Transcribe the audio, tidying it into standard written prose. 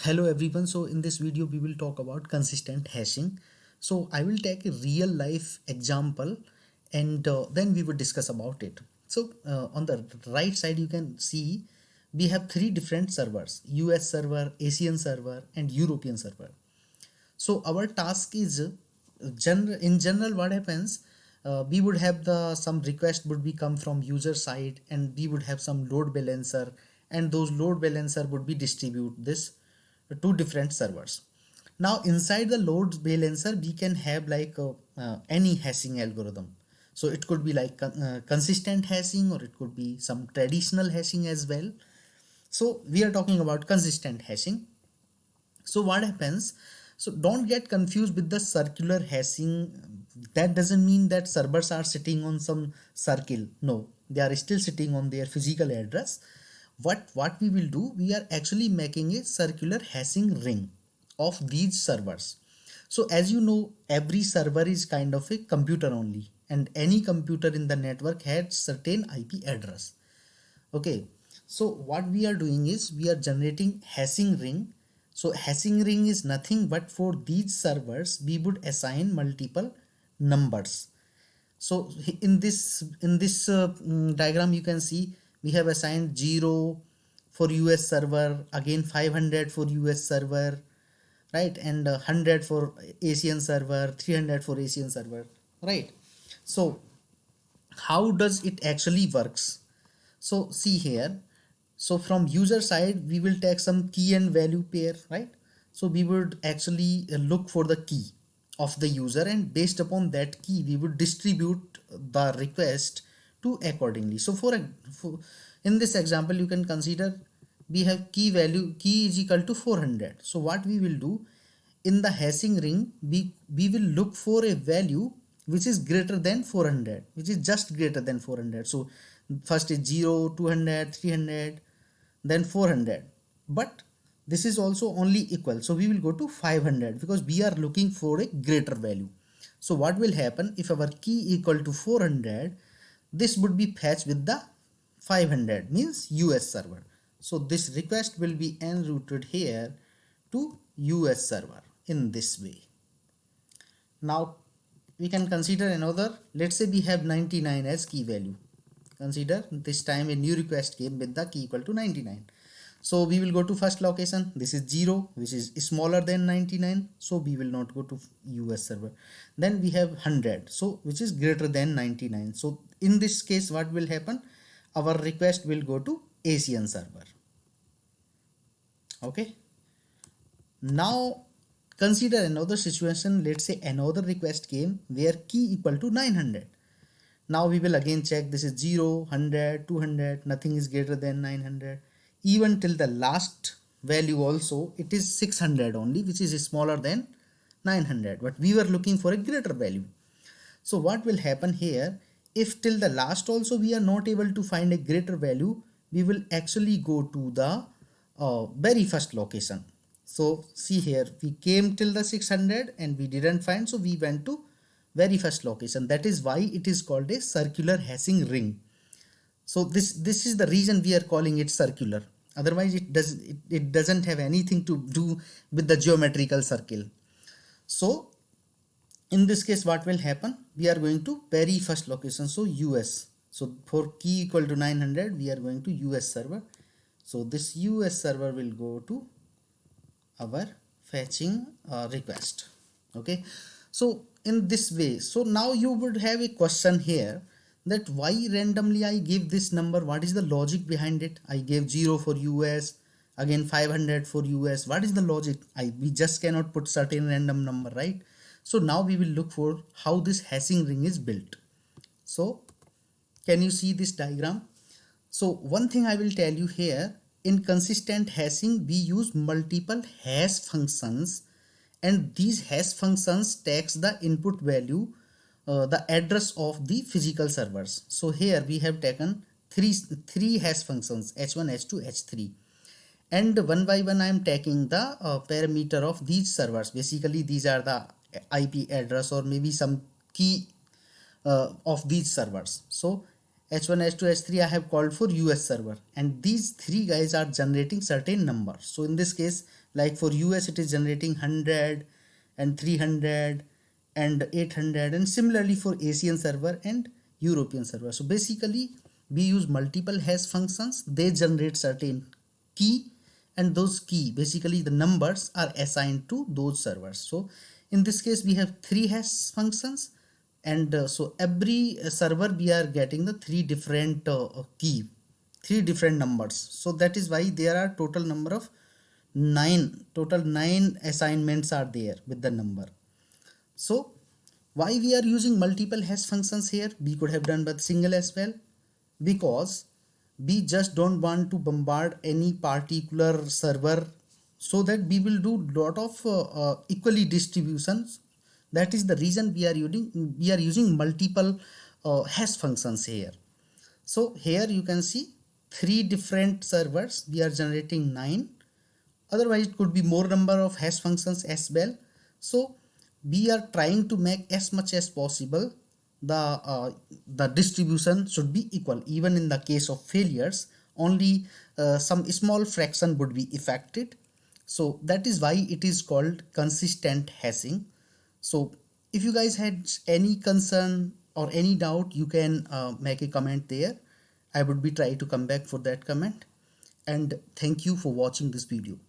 Hello everyone. So in this video we will talk about consistent hashing. So I will take a real life example and then we will discuss about it. So on the right side you can see we have three different servers: US server, Asian server and European server. So our task is in general what happens, we would have the some request would be come from user side and we would have some load balancer, and those load balancer would be distribute this to different servers. Now inside the load balancer we can have like any hashing algorithm. So it could be like consistent hashing, or it could be some traditional hashing as well. So we are talking about consistent hashing. So what happens, so don't get confused with the circular hashing. That doesn't mean that servers are sitting on some circle. No, they are still sitting on their physical address. What we will do, we are actually making a circular hashing ring of these servers. So as you know, every server is kind of a computer only, and any computer in the network has certain IP address. Okay, so what we are doing is we are generating hashing ring. So hashing ring is nothing but for these servers we would assign multiple numbers. So in this diagram you can see we have assigned 0 for US server, again 500 for US server, right, and 100 for Asian server, 300 for Asian server, right. So how does it actually works? So see here, so from user side we will take some key and value pair, right. So we would actually look for the key of the user, and based upon that key we would distribute the request to accordingly. So for in this example you can consider we have key is equal to 400. So what we will do, in the hashing ring we will look for a value which is greater than 400, which is just greater than 400. So first is 0, 200, 300, then 400, but this is also only equal, so we will go to 500 because we are looking for a greater value. So what will happen, if our key equal to 400, this would be fetched with the 500, means US server. So this request will be enrouted here to US server in this way. Now we can consider another, let's say we have 99 as key value. Consider this time a new request came with the key equal to 99. So we will go to first location, this is 0 which is smaller than 99, so we will not go to US server. Then we have 100, so which is greater than 99. So in this case what will happen, our request will go to Asian server. Okay, now consider another situation, let's say another request came where key equal to 900. Now we will again check, this is 0, 100, 200, nothing is greater than 900. Even till the last value also it is 600 only, which is smaller than 900, but we were looking for a greater value. So what will happen here, if till the last also we are not able to find a greater value, we will actually go to the very first location. So see here, we came till the 600 and we didn't find, so we went to very first location. That is why it is called a circular hashing ring. So this is the reason we are calling it circular. Otherwise it doesn't have anything to do with the geometrical circle. So in this case what will happen, we are going to very first location, so US. So for key equal to 900 we are going to US server. So this US server will go to our fetching request. Okay, so in this way, so now you would have a question here, that why randomly I give this number, what is the logic behind it? I gave 0 for US, again 500 for US. What is the logic? We just cannot put certain random number, right? So now we will look for how this hashing ring is built. So can you see this diagram? So one thing I will tell you here, in consistent hashing we use multiple hash functions, and these hash functions takes the input value, the address of the physical servers. So here we have taken three hash functions, h1, h2, h3, and one by one I am taking the parameter of these servers. Basically these are the IP address or maybe some key of these servers. So H1, H2, H3 I have called for US server, and these three guys are generating certain numbers. So in this case, like for US it is generating 100 and 300 and 800, and similarly for Asian server and European server. So basically we use multiple hash functions. They generate certain key, and those key, basically the numbers, are assigned to those servers. So in this case we have three hash functions, and so every server we are getting the three different key, three different numbers. So that is why there are total number of nine assignments are there with the number. So why we are using multiple hash functions here? We could have done with single as well, because we just don't want to bombard any particular server, so that we will do lot of equally distributions. That is the reason we are using multiple hash functions here. So here you can see three different servers, we are generating 9. Otherwise it could be more number of hash functions as well. So we are trying to make as much as possible the distribution should be equal. Even in the case of failures, only some small fraction would be affected. So that is why it is called consistent hashing. So if you guys had any concern or any doubt, you can make a comment there. I would be trying to come back for that comment. And thank you for watching this video.